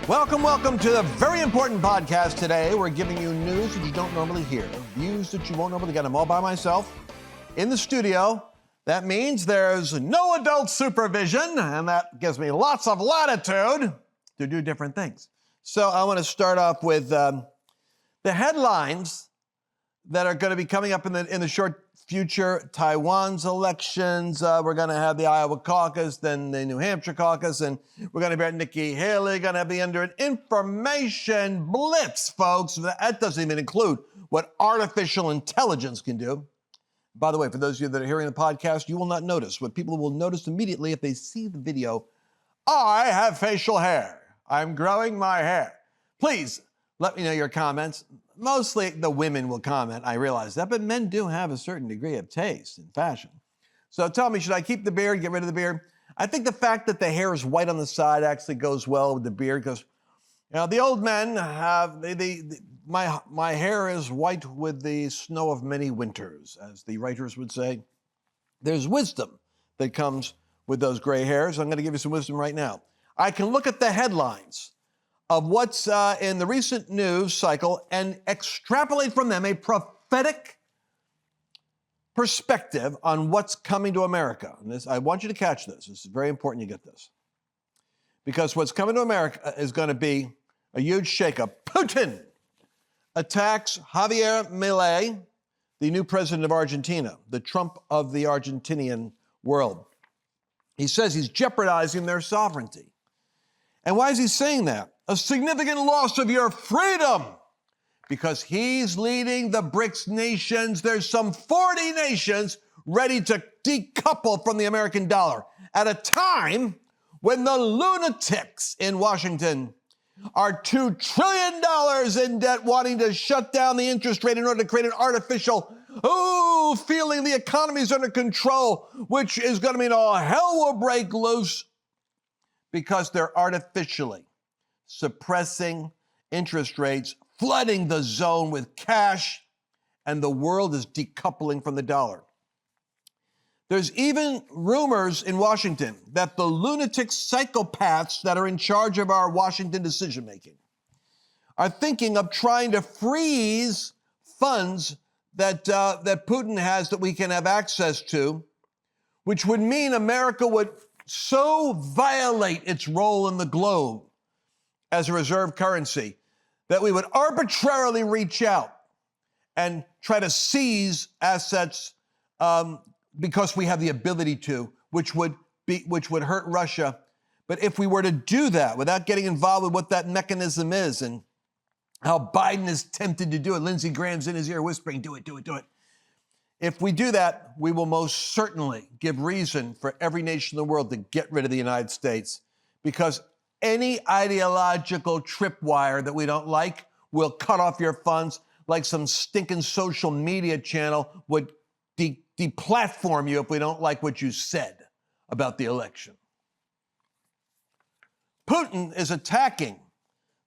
Welcome to the very important podcast today. We're giving you news that you don't normally hear, views that you won't normally get. I'm all by myself in the studio. That means there's no adult supervision, and that gives me lots of latitude to do different things. So I want to start off with the headlines that are going to be coming up in the short future. Taiwan's elections. We're going to have the Iowa caucus, then the New Hampshire caucus, and we're going to have Nikki Haley, going to have the under an information blitz, folks. That doesn't even include what artificial intelligence can do. By the way, for those of you that are hearing the podcast, you will not notice. What people will notice immediately if they see the video, I have facial hair. I'm growing my hair. Please let me know your comments. Mostly the women will comment, I realize that, but men do have a certain degree of taste in fashion. So tell me, should I keep the beard, get rid of the beard? I think the fact that the hair is white on the side actually goes well with the beard because, you know, the old men have, my hair is white with the snow of many winters, as the writers would say. There's wisdom that comes with those gray hairs. I'm going to give you some wisdom right now. I can look at the headlines of what's in the recent news cycle and extrapolate from them a prophetic perspective on what's coming to America. And this, I want you to catch this. This is very important you get this. Because what's coming to America is going to be a huge shakeup. Putin attacks Javier Milei, the new president of Argentina, the Trump of the Argentinian world. He says he's jeopardizing their sovereignty. And why is he saying that? A significant loss of your freedom, because he's leading the BRICS nations. There's some 40 nations ready to decouple from the American dollar at a time when the lunatics in Washington are $2 trillion in debt, wanting to shut down the interest rate in order to create an artificial, feeling the economy's under control, which is going to mean all hell will break loose because they're artificially suppressing interest rates, flooding the zone with cash, and the world is decoupling from the dollar. There's even rumors in Washington that the lunatic psychopaths that are in charge of our Washington decision-making are thinking of trying to freeze funds that Putin has that we can have access to, which would mean America would so violate its role in the globe as a reserve currency that we would arbitrarily reach out and try to seize assets because we have the ability to, which would hurt Russia. But if we were to do that without getting involved with what that mechanism is and how Biden is tempted to do it, Lindsey Graham's in his ear whispering, do it, do it, do it. If we do that, we will most certainly give reason for every nation in the world to get rid of the United States, because any ideological tripwire that we don't like will cut off your funds like some stinking social media channel would deplatform you if we don't like what you said about the election. Putin is attacking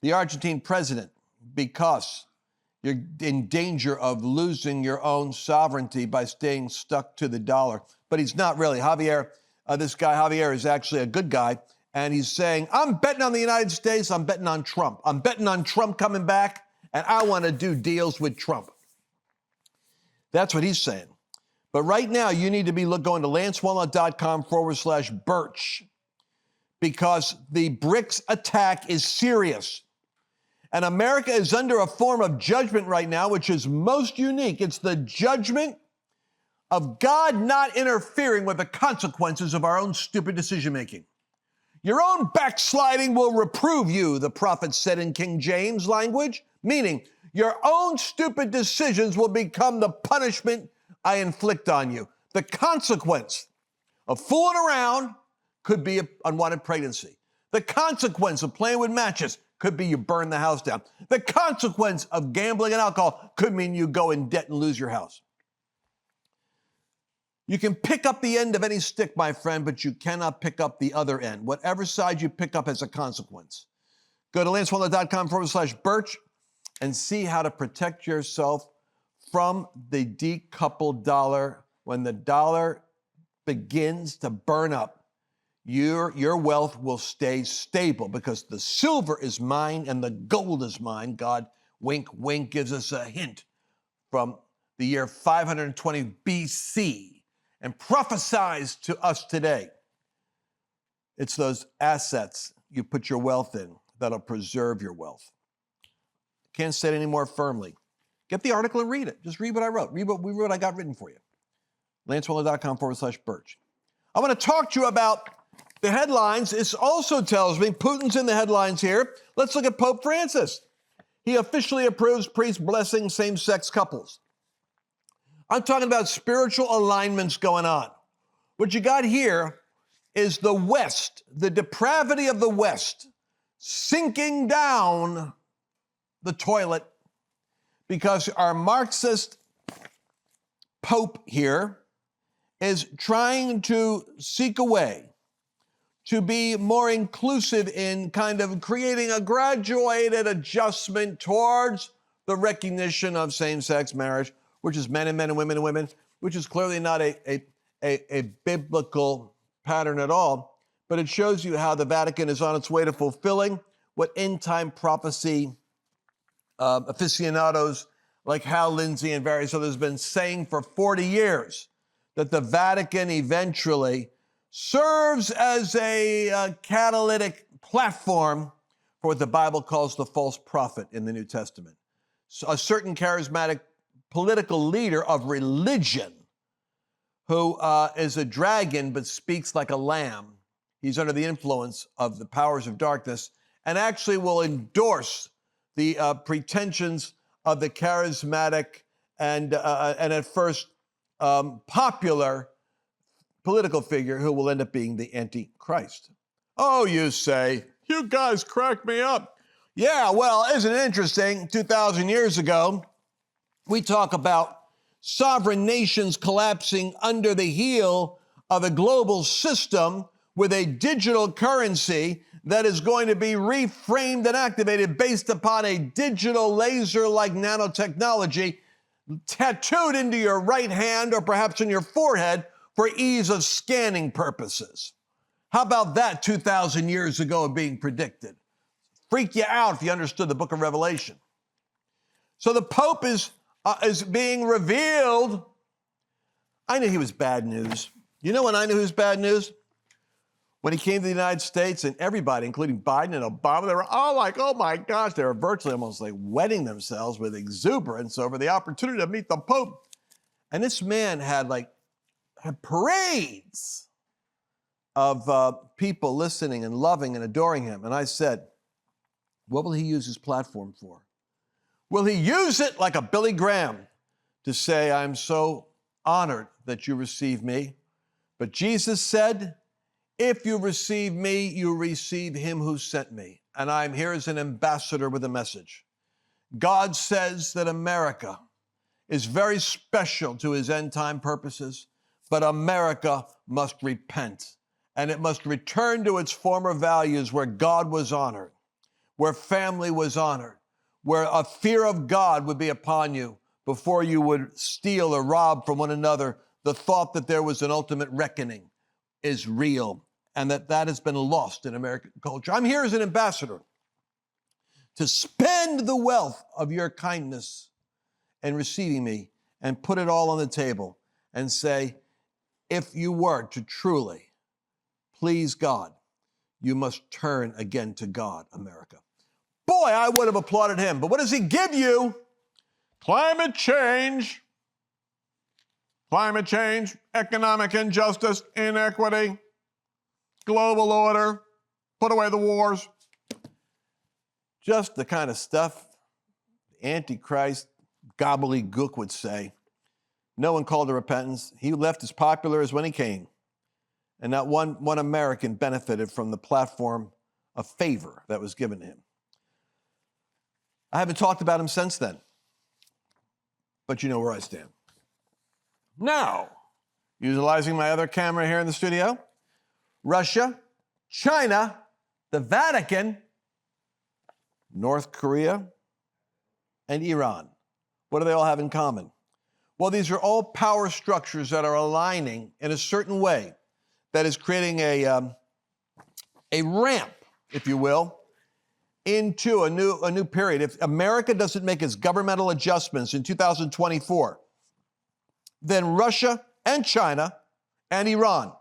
the Argentine president because you're in danger of losing your own sovereignty by staying stuck to the dollar. But he's not really. This guy Javier is actually a good guy. And he's saying, I'm betting on the United States. I'm betting on Trump. I'm betting on Trump coming back. And I want to do deals with Trump. That's what he's saying. But right now, you need to be going to lancewallnau.com/Birch, because the BRICS attack is serious. And America is under a form of judgment right now, which is most unique. It's the judgment of God not interfering with the consequences of our own stupid decision-making. Your own backsliding will reprove you, the prophet said in King James language, meaning your own stupid decisions will become the punishment I inflict on you. The consequence of fooling around could be an unwanted pregnancy. The consequence of playing with matches could be you burn the house down. The consequence of gambling and alcohol could mean you go in debt and lose your house. You can pick up the end of any stick, my friend, but you cannot pick up the other end. Whatever side you pick up has a consequence. Go to lancewallnau.com/Birch and see how to protect yourself from the decoupled dollar. When the dollar begins to burn up, your wealth will stay stable because the silver is mine and the gold is mine. God, wink, wink, gives us a hint from the year 520 BC and prophesies to us today. It's those assets you put your wealth in that'll preserve your wealth. Can't say it any more firmly. Get the article and read it. Just read what I wrote. Read what I got written for you. LanceWallnau.com/Birch. I want to talk to you about the headlines. This also tells me Putin's in the headlines here. Let's look at Pope Francis. He officially approves priests blessing same-sex couples. I'm talking about spiritual alignments going on. What you got here is the West, the depravity of the West, sinking down the toilet because our Marxist Pope here is trying to seek a way to be more inclusive in kind of creating a graduated adjustment towards the recognition of same-sex marriage, which is men and women and women, which is clearly not a biblical pattern at all, but it shows you how the Vatican is on its way to fulfilling what end-time prophecy aficionados like Hal Lindsey and various others have been saying for 40 years, that the Vatican eventually serves as a catalytic platform for what the Bible calls the false prophet in the New Testament. So a certain charismatic political leader of religion who is a dragon but speaks like a lamb. He's under the influence of the powers of darkness and actually will endorse the pretensions of the charismatic and at first popular political figure who will end up being the Antichrist. Oh, you say, you guys crack me up. Yeah, well, isn't it interesting? 2,000 years ago, we talk about sovereign nations collapsing under the heel of a global system with a digital currency that is going to be reframed and activated based upon a digital laser-like nanotechnology tattooed into your right hand or perhaps in your forehead for ease of scanning purposes. How about that 2,000 years ago being predicted? Freak you out if you understood the book of Revelation. So the Pope is being revealed. I knew he was bad news. You know when I knew he was bad news? When he came to the United States and everybody, including Biden and Obama, they were all like, oh my gosh, they were virtually almost like wetting themselves with exuberance over the opportunity to meet the Pope. And this man had parades of people listening and loving and adoring him. And I said, what will he use his platform for? Will he use it like a Billy Graham to say, I'm so honored that you receive me? But Jesus said, if you receive me, you receive him who sent me. And I'm here as an ambassador with a message. God says that America is very special to his end-time purposes, but America must repent, and it must return to its former values where God was honored, where family was honored, where a fear of God would be upon you before you would steal or rob from one another. The thought that there was an ultimate reckoning is real, and that has been lost in American culture. I'm here as an ambassador to spend the wealth of your kindness and receiving me and put it all on the table and say, if you were to truly please God, you must turn again to God, America. Boy, I would have applauded him. But what does he give you? Climate change, economic injustice, inequity, global order, put away the wars. Just the kind of stuff the Antichrist gobbledygook would say. No one called to repentance. He left as popular as when he came. And not one American benefited from the platform of favor that was given to him. I haven't talked about him since then. But you know where I stand. Now, utilizing my other camera here in the studio, Russia, China, the Vatican, North Korea, and Iran. What do they all have in common? Well, these are all power structures that are aligning in a certain way that is creating a a ramp, if you will, into a new period. If America doesn't make its governmental adjustments in 2024, then Russia and China and Iran,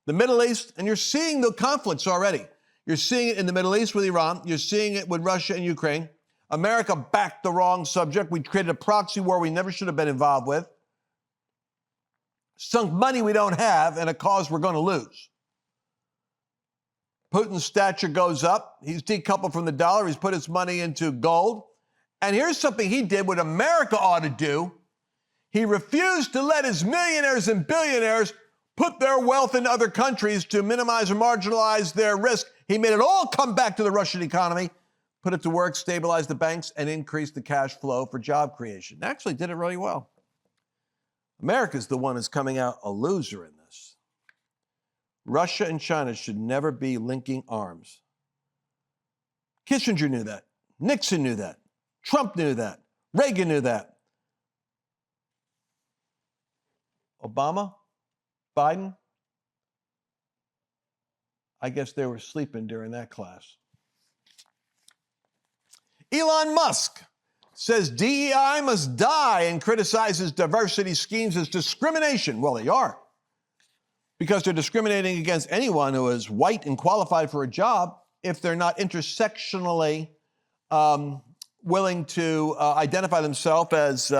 the Middle East, and you're seeing the conflicts already. You're seeing it in the Middle East with Iran. You're seeing it with Russia and Ukraine. America backed the wrong subject. We created a proxy war we never should have been involved with. Sunk money we don't have and a cause we're going to lose. Putin's stature goes up. He's decoupled from the dollar. He's put his money into gold. And here's something he did what America ought to do. He refused to let his millionaires and billionaires put their wealth in other countries to minimize or marginalize their risk. He made it all come back to the Russian economy, put it to work, stabilize the banks, and increase the cash flow for job creation. Actually did it really well. America's the one that's coming out a loser in this. Russia and China should never be linking arms. Kissinger knew that. Nixon knew that. Trump knew that. Reagan knew that. Obama? Biden? I guess they were sleeping during that class. Elon Musk says DEI must die and criticizes diversity schemes as discrimination. Well, they are, because they're discriminating against anyone who is white and qualified for a job if they're not intersectionally willing to identify themselves as,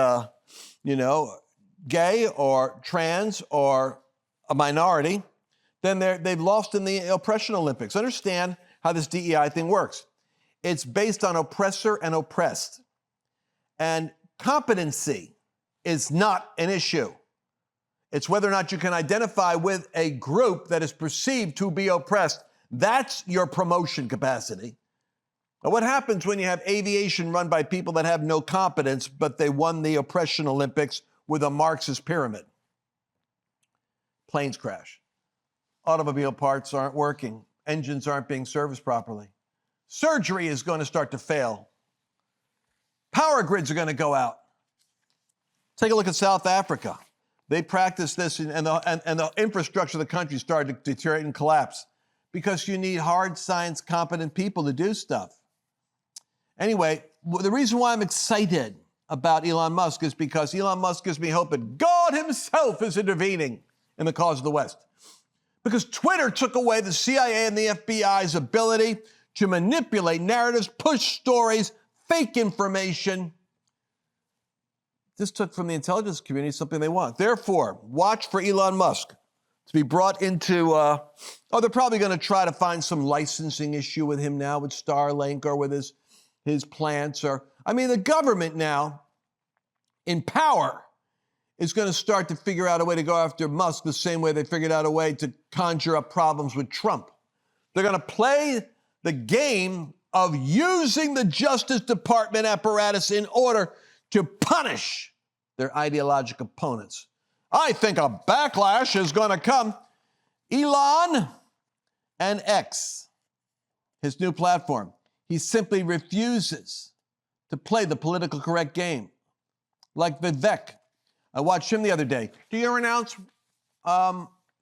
gay or trans or a minority. Then they've lost in the oppression Olympics. Understand how this DEI thing works. It's based on oppressor and oppressed. And competency is not an issue. It's whether or not you can identify with a group that is perceived to be oppressed. That's your promotion capacity. Now, what happens when you have aviation run by people that have no competence, but they won the oppression Olympics with a Marxist pyramid? Planes crash. Automobile parts aren't working. Engines aren't being serviced properly. Surgery is going to start to fail. Power grids are going to go out. Take a look at South Africa. They practiced this, and the infrastructure of the country started to deteriorate and collapse because you need hard science, competent people to do stuff. Anyway, the reason why I'm excited about Elon Musk is because Elon Musk gives me hope that God himself is intervening in the cause of the West. Because Twitter took away the CIA and the FBI's ability to manipulate narratives, push stories, fake information. This took from the intelligence community something they want. Therefore, watch for Elon Musk to be brought into, they're probably going to try to find some licensing issue with him now with Starlink or with his plants. The government now in power is going to start to figure out a way to go after Musk the same way they figured out a way to conjure up problems with Trump. They're going to play the game of using the Justice Department apparatus in order to punish their ideological opponents. I think a backlash is going to come. Elon and X, his new platform, he simply refuses to play the political correct game. Like Vivek. I watched him the other day. Do you renounce,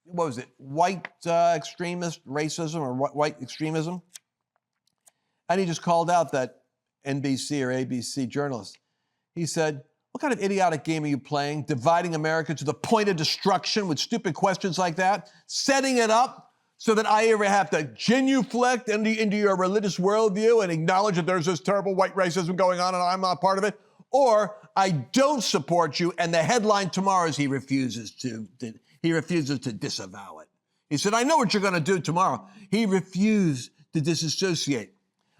white extremist racism or white extremism? And he just called out that NBC or ABC journalist. He said, what kind of idiotic game are you playing? Dividing America to the point of destruction with stupid questions like that? Setting it up so that I ever have to genuflect into your religious worldview and acknowledge that there's this terrible white racism going on and I'm not part of it? Or I don't support you, and the headline tomorrow is he refuses to disavow it. He said, I know what you're going to do tomorrow. He refused to disassociate.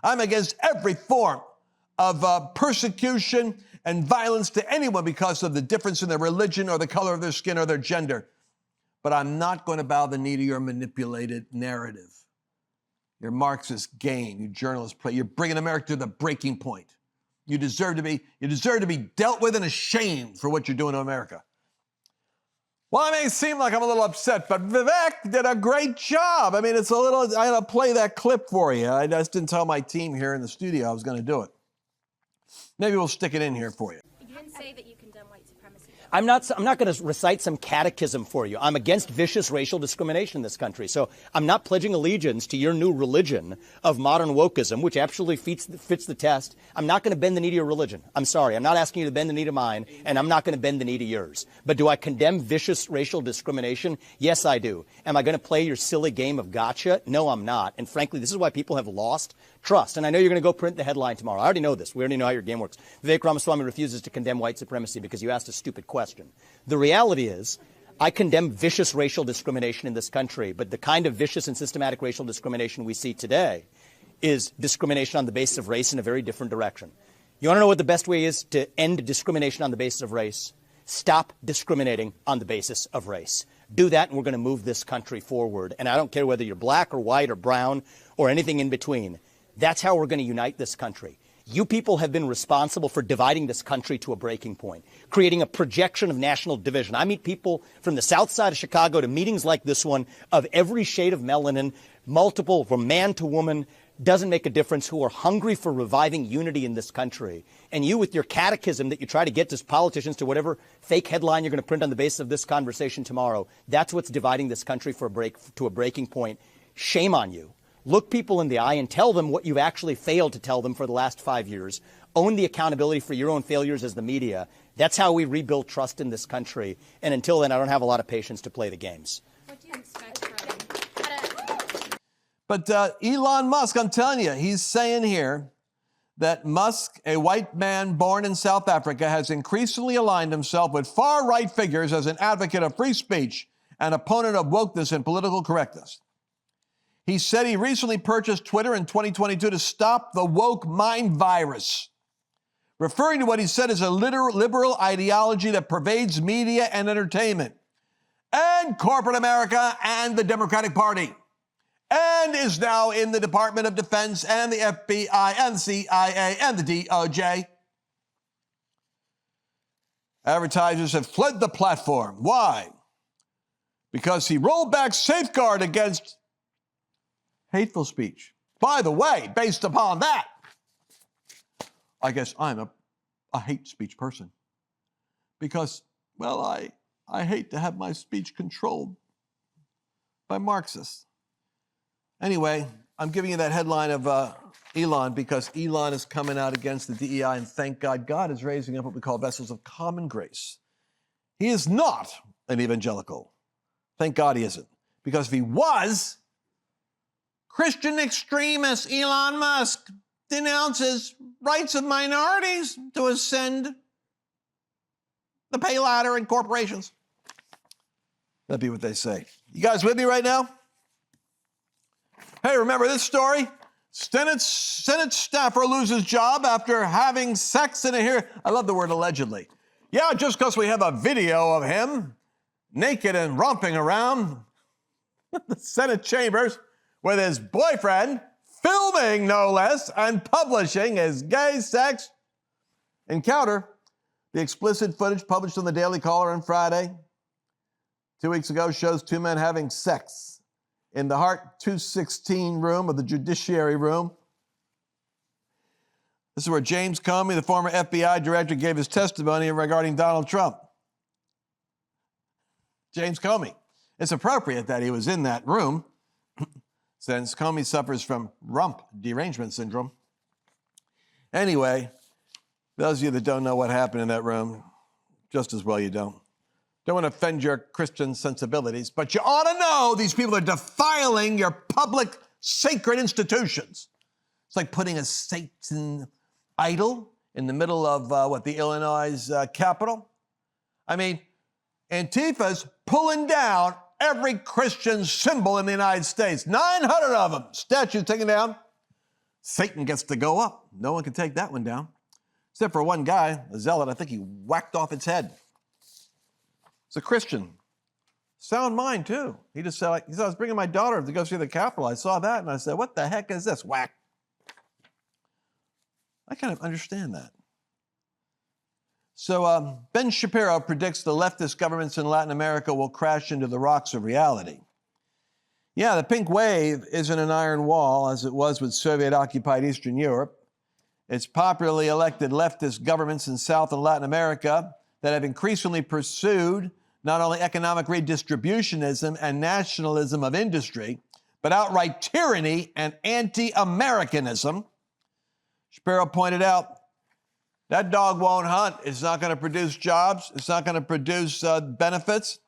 I'm against every form of persecution and violence to anyone because of the difference in their religion or the color of their skin or their gender. But I'm not going to bow the knee to your manipulated narrative, your Marxist game, you journalist play. You're bringing America to the breaking point. You deserve to be dealt with and ashamed for what you're doing to America. Well, it may seem like I'm a little upset, but Vivek did a great job. It's a little, I'm going to play that clip for you. I just didn't tell my team here in the studio I was going to do it. Maybe we'll stick it in here for you. You didn't say that you condemn white supremacy, though. I'm not going to recite some catechism for you. I'm against vicious racial discrimination in this country. So I'm not pledging allegiance to your new religion of modern wokeism, which absolutely fits the test. I'm not going to bend the knee to your religion. I'm sorry. I'm not asking you to bend the knee to mine, and I'm not going to bend the knee to yours. But do I condemn vicious racial discrimination? Yes, I do. Am I going to play your silly game of gotcha? No, I'm not. And frankly, this is why people have lost trust. And I know you're going to go print the headline tomorrow. I already know this. We already know how your game works. Vivek Ramaswamy refuses to condemn white supremacy because you asked a stupid question. The reality is, I condemn vicious racial discrimination in this country, but the kind of vicious and systematic racial discrimination we see today is discrimination on the basis of race in a very different direction. You want to know what the best way is to end discrimination on the basis of race? Stop discriminating on the basis of race. Do that, and we're going to move this country forward. And I don't care whether you're black or white or brown or anything in between. That's how we're going to unite this country. You people have been responsible for dividing this country to a breaking point, creating a projection of national division. I meet people from the south side of Chicago to meetings like this one of every shade of melanin, multiple, from man to woman, doesn't make a difference, who are hungry for reviving unity in this country. And you, with your catechism that you try to get to politicians to whatever fake headline you're going to print on the basis of this conversation tomorrow, that's what's dividing this country to a breaking point. Shame on you. Look people in the eye and tell them what you've actually failed to tell them for the last 5 years. Own the accountability for your own failures as the media. That's how we rebuild trust in this country. And until then, I don't have a lot of patience to play the games. What do you expect from? But Elon Musk, I'm telling you, he's saying here that Musk, a white man born in South Africa, has increasingly aligned himself with far-right figures as an advocate of free speech and opponent of wokeness and political correctness. He said he recently purchased Twitter in 2022 to stop the woke mind virus, referring to what he said as a liberal ideology that pervades media and entertainment and corporate America and the Democratic Party, and is now in the Department of Defense and the FBI and the CIA and the DOJ. Advertisers have fled the platform. Why? Because he rolled back safeguard against hateful speech. By the way, based upon that, I guess I'm a hate speech person. Because, well, I hate to have my speech controlled by Marxists. Anyway, I'm giving you that headline of Elon because Elon is coming out against the DEI, and thank God, God is raising up what we call vessels of common grace. He is not an evangelical. Thank God he isn't. Because if he was, Christian extremist Elon Musk denounces rights of minorities to ascend the pay ladder in corporations. That'd be what they say. You guys with me right now? Hey, remember this story? Senate staffer loses job after having sex in a hearing. I love the word allegedly. Yeah, just because we have a video of him naked and romping around the Senate chambers with his boyfriend, filming no less, and publishing his gay sex encounter. The explicit footage published on the Daily Caller on Friday, 2 weeks ago, shows two men having sex in the Hart 216 room of the Judiciary Room. This is where James Comey, the former FBI director, gave his testimony regarding Donald Trump. James Comey. It's appropriate that he was in that room since Comey suffers from rump derangement syndrome. Anyway, those of you that don't know what happened in that room, just as well you don't. Don't want to offend your Christian sensibilities, but you ought to know these people are defiling your public sacred institutions. It's like putting a Satan idol in the middle of, the Illinois Capitol. I mean, Antifa's pulling down every Christian symbol in the United States. 900 of them. Statues taken down. Satan gets to go up. No one can take that one down. Except for one guy, a zealot, I think he whacked off its head. It's a Christian. Sound mind, too. He just said, I was bringing my daughter to go see the Capitol. I saw that, and I said, what the heck is this? Whack. I kind of understand that. So Ben Shapiro predicts the leftist governments in Latin America will crash into the rocks of reality. Yeah, the pink wave isn't an iron wall, as it was with Soviet-occupied Eastern Europe. It's popularly elected leftist governments in South and Latin America that have increasingly pursued not only economic redistributionism and nationalism of industry, but outright tyranny and anti-Americanism. Shapiro pointed out, that dog won't hunt. It's not going to produce jobs. It's not going to produce benefits.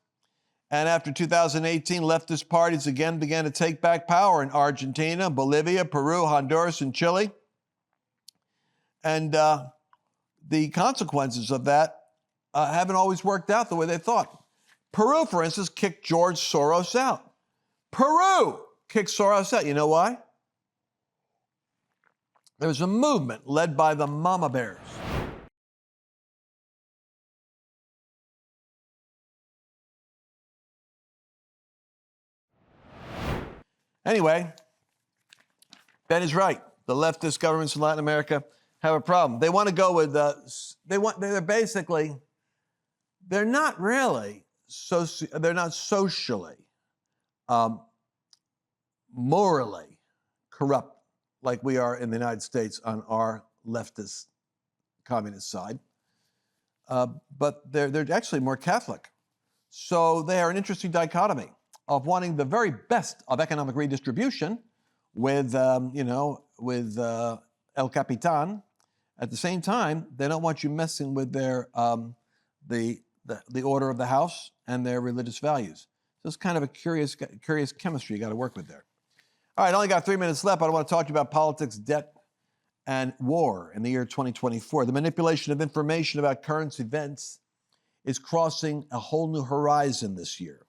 And after 2018, leftist parties again began to take back power in Argentina, Bolivia, Peru, Honduras, and Chile. And the consequences of that haven't always worked out the way they thought. Peru, for instance, kicked George Soros out. Peru kicked Soros out. You know why? There was a movement led by the mama bears. Anyway, Ben is right. The leftist governments in Latin America have a problem. They want to go with, they're not really, they're not socially, morally corrupt like we are in the United States on our leftist communist side. But they're actually more Catholic. So they are an interesting dichotomy of wanting the very best of economic redistribution with, with El Capitan. At the same time, they don't want you messing with their the order of the house and their religious values. So it's kind of a curious chemistry you got to work with there. All right, I only got 3 minutes left, but I want to talk to you about politics, debt, and war in the year 2024. The manipulation of information about current events is crossing a whole new horizon this year.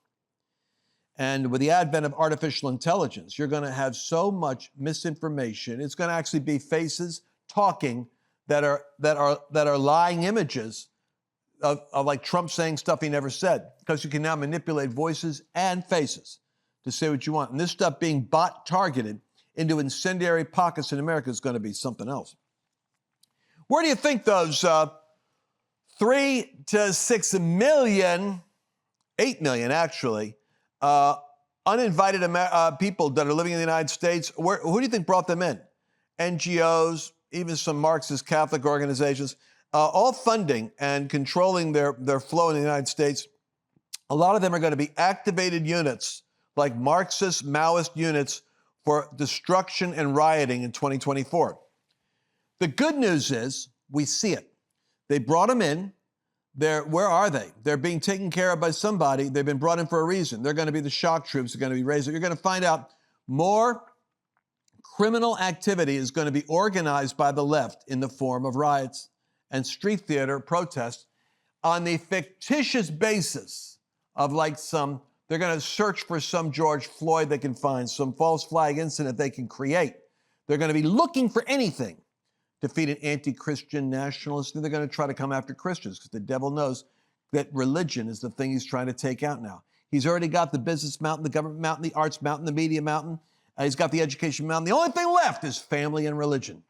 And with the advent of artificial intelligence, you're going to have so much misinformation. It's going to actually be faces talking that are lying images of like Trump saying stuff he never said, because you can now manipulate voices and faces to say what you want. And this stuff being bot targeted into incendiary pockets in America is going to be something else. Where do you think those 3 to 6 million, 8 million actually, uninvited people that are living in the United States, who do you think brought them in? NGOs, even some Marxist Catholic organizations, all funding and controlling their flow in the United States. A lot of them are going to be activated units, like Marxist, Maoist units for destruction and rioting in 2024. The good news is we see it. They brought them in. Where are they? They're being taken care of by somebody. They've been brought in for a reason. They're going to be the shock troops. They're going to be raised. You're going to find out more criminal activity is going to be organized by the left in the form of riots and street theater protests on the fictitious basis of they're going to search for some George Floyd they can find, some false flag incident they can create. They're going to be looking for anything to feed an anti-Christian nationalist. They're going to try to come after Christians because the devil knows that religion is the thing he's trying to take out now. He's already got the business mountain, the government mountain, the arts mountain, the media mountain. He's got the education mountain. The only thing left is family and religion.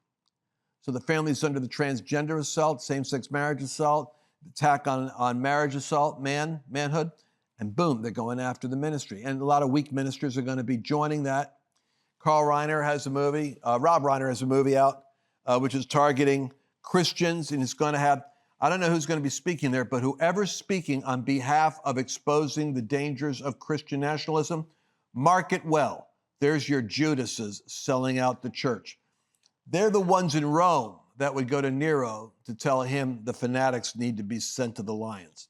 So the family's under the transgender assault, same-sex marriage assault, attack on marriage assault, manhood, and boom, they're going after the ministry. And a lot of weak ministers are going to be joining that. Rob Reiner has a movie out, which is targeting Christians, and it's going to have, I don't know who's going to be speaking there, but whoever's speaking on behalf of exposing the dangers of Christian nationalism, mark it well. There's your Judases selling out the church. They're the ones in Rome that would go to Nero to tell him the fanatics need to be sent to the lions.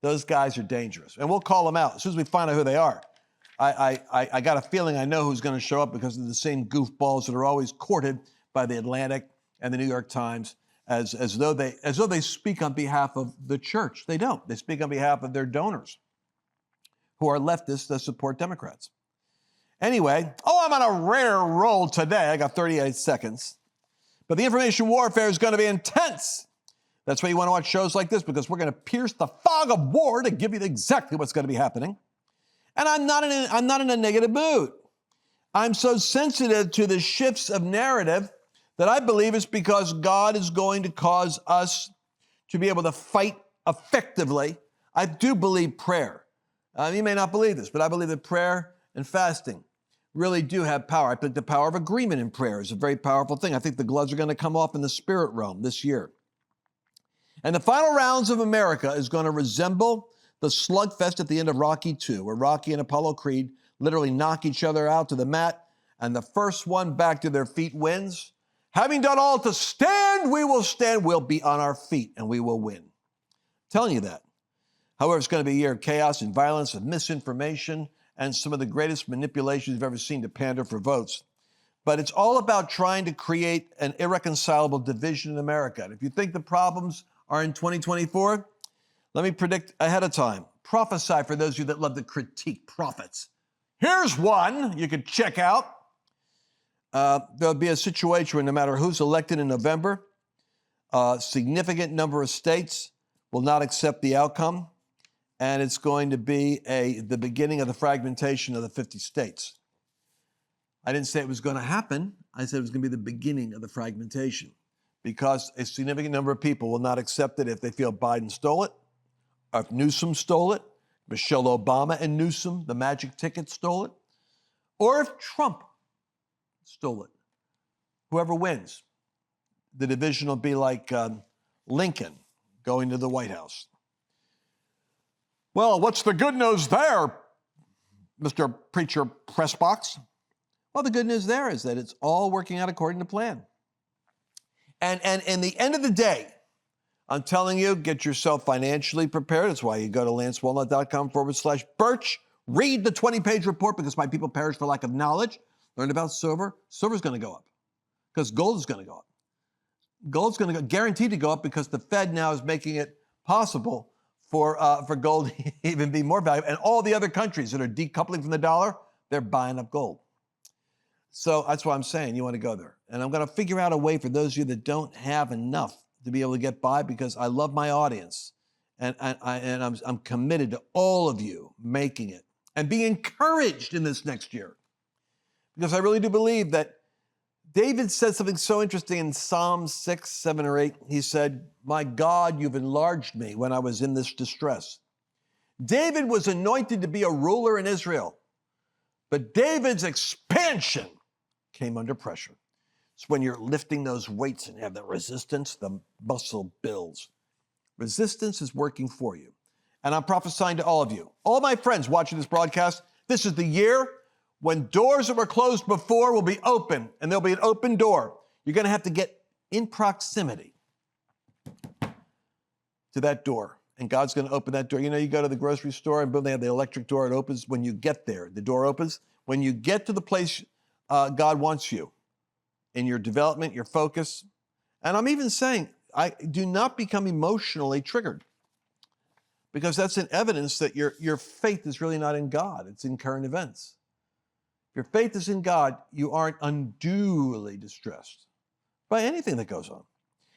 Those guys are dangerous, and we'll call them out as soon as we find out who they are. I got a feeling I know who's going to show up because they're the same goofballs that are always courted by the Atlantic and the New York Times as though they speak on behalf of the church. They don't. They speak on behalf of their donors, who are leftists that support Democrats. Anyway, I'm on a rare roll today. I got 38 seconds. But the information warfare is going to be intense. That's why you want to watch shows like this, because we're going to pierce the fog of war to give you exactly what's going to be happening. And I'm not in a negative mood. I'm so sensitive to the shifts of narrative that I believe it's because God is going to cause us to be able to fight effectively. I do believe prayer. You may not believe this, but I believe that prayer and fasting really do have power. I think the power of agreement in prayer is a very powerful thing. I think the gloves are going to come off in the spirit realm this year. And the final rounds of America is going to resemble the slugfest at the end of Rocky II, where Rocky and Apollo Creed literally knock each other out to the mat, and the first one back to their feet wins. Having done all to stand, we will stand. We'll be on our feet, and we will win. I'm telling you that. However, it's going to be a year of chaos and violence and misinformation and some of the greatest manipulations you've ever seen to pander for votes. But it's all about trying to create an irreconcilable division in America. And if you think the problems are in 2024, let me predict ahead of time. Prophesy for those of you that love to critique prophets. Here's one you can check out. There'll be a situation where no matter who's elected in November, a significant number of states will not accept the outcome. And it's going to be the beginning of the fragmentation of the 50 states. I didn't say it was going to happen. I said it was going to be the beginning of the fragmentation because a significant number of people will not accept it if they feel Biden stole it, or if Newsom stole it, Michelle Obama and Newsom, the magic ticket, stole it, or if Trump stole it. Whoever wins, the division will be like Lincoln going to the White House. Well, what's the good news there, Mr. Preacher Pressbox? Well, the good news there is that it's all working out according to plan. And in the end of the day, I'm telling you, get yourself financially prepared. That's why you go to lancewallnau.com/Birch. Read the 20-page report because my people perish for lack of knowledge. Learn about silver. Silver's going to go up because gold is going to go up. Gold's going to go, guaranteed to go up because the Fed now is making it possible for gold to even be more valuable. And all the other countries that are decoupling from the dollar, they're buying up gold. So that's why I'm saying you want to go there. And I'm going to figure out a way for those of you that don't have enough to be able to get by because I love my audience. And I'm committed to all of you making it and being encouraged in this next year. Because I really do believe that David said something so interesting in Psalm 6, 7, or 8. He said, "My God, you've enlarged me when I was in this distress." David was anointed to be a ruler in Israel, but David's expansion came under pressure. It's when you're lifting those weights and have that resistance, the muscle builds. Resistance is working for you. And I'm prophesying to all of you, all my friends watching this broadcast, this is the year when doors that were closed before will be open, and there'll be an open door. You're going to have to get in proximity to that door, and God's going to open that door. You know, you go to the grocery store, and boom, they have the electric door. It opens when you get there. The door opens. When you get to the place God wants you in your development, your focus. And I'm even saying, do not become emotionally triggered because that's an evidence that your faith is really not in God. It's in current events. If your faith is in God, you aren't unduly distressed by anything that goes on.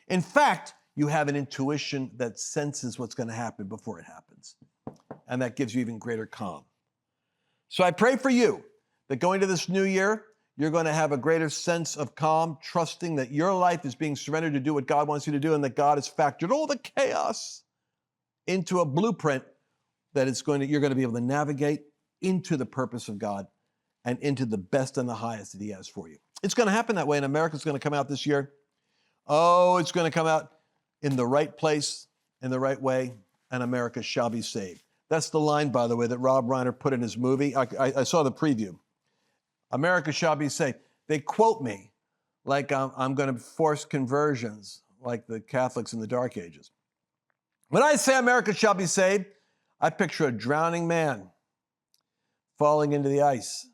In fact, you have an intuition that senses what's going to happen before it happens. And that gives you even greater calm. So I pray for you that going to this new year, you're going to have a greater sense of calm, trusting that your life is being surrendered to do what God wants you to do and that God has factored all the chaos into a blueprint that you're going to be able to navigate into the purpose of God and into the best and the highest that he has for you. It's going to happen that way, and America's going to come out this year. Oh, it's going to come out in the right place, in the right way, and America shall be saved. That's the line, by the way, that Rob Reiner put in his movie. I saw the preview. America shall be saved. They quote me like I'm going to force conversions like the Catholics in the Dark Ages. When I say America shall be saved, I picture a drowning man falling into the ice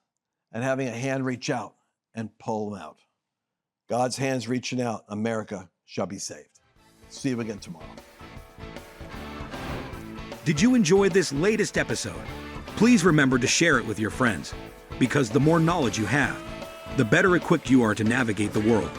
and having a hand reach out and pull him out. God's hand's reaching out. America shall be saved. See you again tomorrow. Did you enjoy this latest episode? Please remember to share it with your friends, because the more knowledge you have, the better equipped you are to navigate the world.